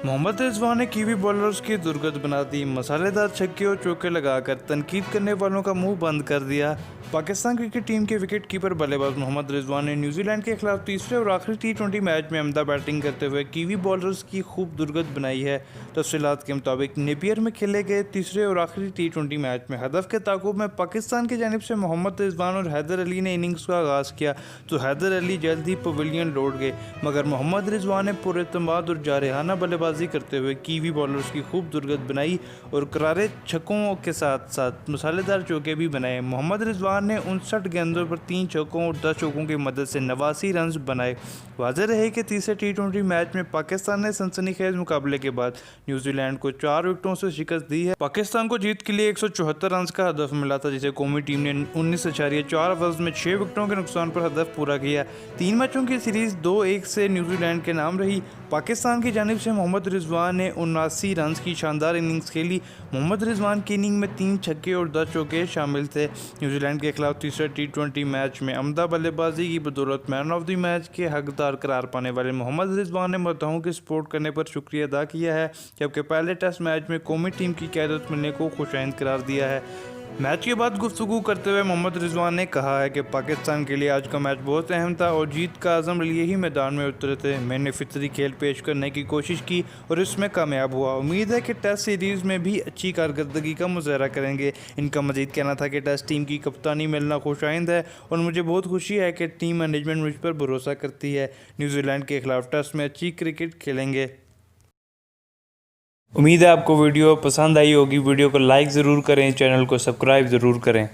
मोहम्मद रिजवान ने kiwi bowlers की दुर्गत बना दी। मसालेदार छक्के और चौके लगाकर तनकीद करने वालों का मुंह बंद कर दिया। पाकिस्तान क्रिकेट टीम के विकेट कीपर बल्लेबाज मोहम्मद रिजवान ने न्यूजीलैंड के खिलाफ तीसरे और आखिरी T20 मैच में अमदा बैटिंग करते हुए कीवी बॉलर्स की खूब दुर्गत बनाई है। तफसीलात के मुताबिक नेपियर में खेले गए तीसरे और आखिरी T20 मैच में हदफ के ताकुब में पाकिस्तान की जानिब से मोहम्मद रिजवान और हैदर अली ने इनिंग्स का आगाज़ किया तो हैदर अली जल्द ही पवेलियन लौट गए, मगर मोहम्मद रिजवान ने पुरएतमाद और जारहाना बल्लेबाजी करते हुए कीवी बॉलर्स की खूब दुर्गत बनाई और करारे छक्कों के साथ साथ मसालेदार चौके भी बनाए। मोहम्मद रिजवान ने 59 गेंदों पर 3 छक्कों और 10 चौकों की मदद से 89 रन बनाए। वाज़ेह रहे कि तीसरे T20 मैच में पाकिस्तान ने सनसनीखेज मुकाबले के बाद न्यूजीलैंड को 4 विकेटों से शिकस्त दी है। पाकिस्तान को जीत के लिए 174 रन का हदफ मिला था, जिसे कौमी टीम ने 19.4 ओवर्स में 6 विकेटों के नुकसान पर हदफ पूरा किया। 3 मैचों की सीरीज 2-1 से न्यूजीलैंड के नाम रही। पाकिस्तान की जानिब से मोहम्मद रिजवान ने 79 रन की शानदार इनिंग्स खेली। मोहम्मद रिजवान की इनिंग में 3 छक्के और 10 चौके शामिल थे। न्यूजीलैंड के खिलाफ तीसरे T20 मैच में अमदा बल्लेबाजी की बदौलत मैन ऑफ द मैच के हकदार करार पाने वाले मोहम्मद रिजवान ने मद्दाहों की सपोर्ट करने पर शुक्रिया अदा किया है, जबकि पहले टेस्ट मैच में कौमी टीम की क़यादत मिलने को खुशाइंद करार दिया है। मैच के बाद गुफ्तगू करते हुए मोहम्मद रिजवान ने कहा है कि पाकिस्तान के लिए आज का मैच बहुत अहम था और जीत का आज़म लिए ही मैदान में उतरे थे। मैंने फितरी खेल पेश करने की कोशिश की और इसमें कामयाब हुआ। उम्मीद है कि टेस्ट सीरीज़ में भी अच्छी कारकर्दगी का मुजाहरा करेंगे। इनका मजीद कहना था कि टेस्ट टीम की कप्तानी मिलना खुशाइंद है और मुझे बहुत खुशी है कि टीम मैनेजमेंट मुझ पर भरोसा करती है। न्यूजीलैंड के खिलाफ टेस्ट में अच्छी क्रिकेट खेलेंगे। उम्मीद है आपको वीडियो पसंद आई होगी। वीडियो को लाइक ज़रूर करें, चैनल को सब्सक्राइब ज़रूर करें।